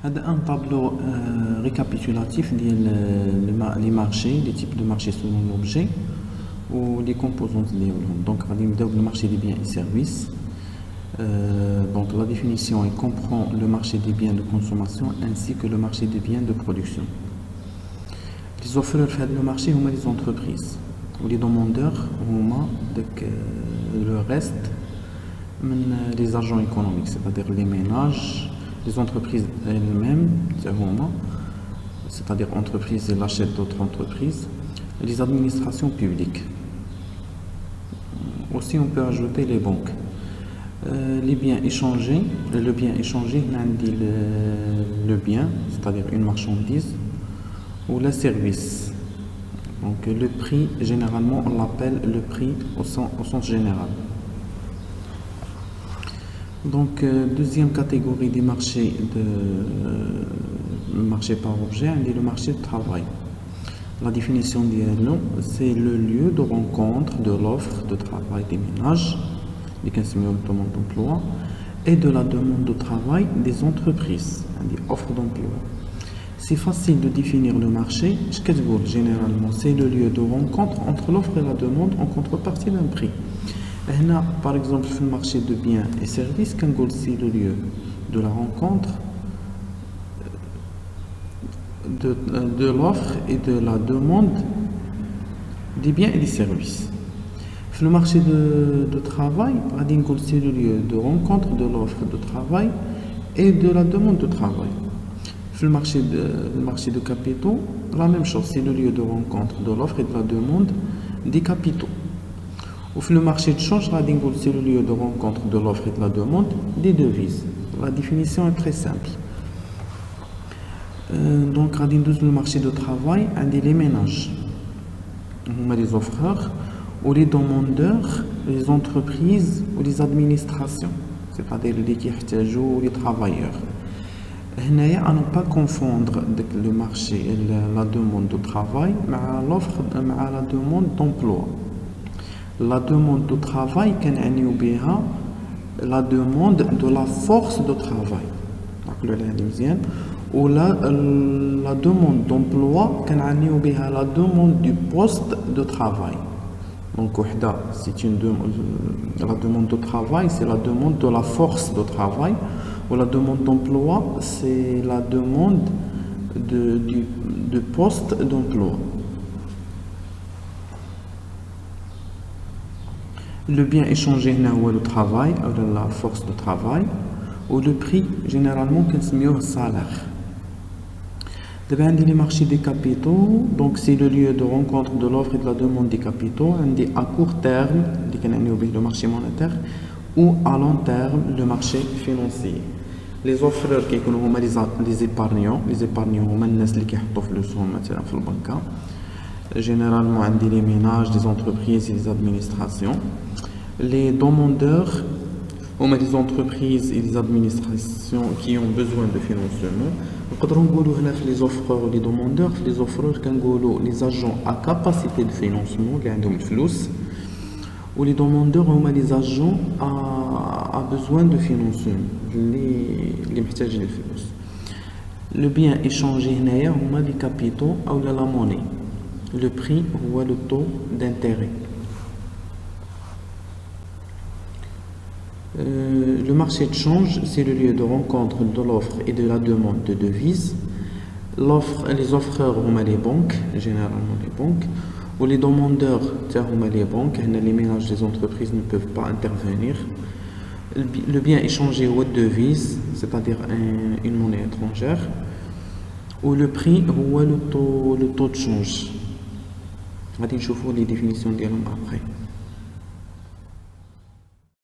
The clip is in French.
هذا un tableau récapitulatif des marchés, les types de marchés selon l'objet ou les composantes ديالهم. Donc غادي نبداو بالmarché des biens et services. Donc la définition elle comprend le marché des biens de consommation ainsi que le marché des biens de production. Les offreurs في هذا المارشي هما les entreprises ou les demandeurs هما le reste من les agents économiques, c'est-à-dire les ménages, les entreprises elles-mêmes, c'est-à-dire entreprises et l'achat d'autres entreprises, et les administrations publiques. Aussi, on peut ajouter les banques. Les biens échangés, le bien échangé, on dit le bien, c'est-à-dire une marchandise, ou le service. Donc, le prix, généralement, on l'appelle le prix au sens général. Donc, deuxième catégorie des marchés marché par objet, on dit le marché de travail. La définition d'ILO, c'est le lieu de rencontre de l'offre de travail des ménages, des demande d'emploi, et de la demande de travail des entreprises, on dit offre d'emploi. C'est facile de définir le marché. Généralement, c'est le lieu de rencontre entre l'offre et la demande en contrepartie d'un prix. Là, par exemple, sur le marché de biens et services, c'est le lieu de la rencontre de l'offre et de la demande des biens et des services. Sur le marché de travail, c'est le lieu de rencontre de l'offre de travail et de la demande de travail. Sur le marché de capitaux, la même chose, c'est le lieu de rencontre de l'offre et de la demande des capitaux. Au le marché de change, c'est le lieu de rencontre de l'offre et de la demande des devises. La définition est très simple. Donc, le marché de travail, on dit les ménages, les offreurs, ou les demandeurs, les entreprises ou les administrations, c'est-à-dire les qui ou les travailleurs. À ne pas confondre le marché et la demande de travail avec la demande d'emploi. La demande de travail, la demande de la force de travail. Ou la demande d'emploi, la demande du poste de travail. Donc, c'est la demande de travail, c'est la demande de la force de travail. Ou la demande d'emploi, c'est la demande du poste d'emploi. Le bien échangé, c'est le travail, ou la force de travail, ou le prix, généralement, c'est le salaire. Les marchés des capitaux, donc c'est le lieu de rencontre de l'offre et de la demande des capitaux, on dit à court terme, le marché monétaire, ou à long terme, le marché financier. Les offreurs qui sont les épargnants, généralement on dit les ménages, les entreprises et les administrations. Les demandeurs, on a des entreprises et des administrations qui ont besoin de financement. Les offreurs ou les demandeurs, les offreurs, les agents à capacité de financement, ou les demandeurs, on a des agents à besoin de financement, le bien échangé, on a des capitaux ou la monnaie. Le prix ou le taux d'intérêt. Le marché de change, c'est le lieu de rencontre de l'offre et de la demande de devises. Les offreurs, on a les banques, généralement les banques, ou les demandeurs, on a les banques, les ménages des entreprises ne peuvent pas intervenir. Le bien échangé ou devise, c'est-à-dire une monnaie étrangère, ou le prix ou le taux de change. On va voir les définitions après.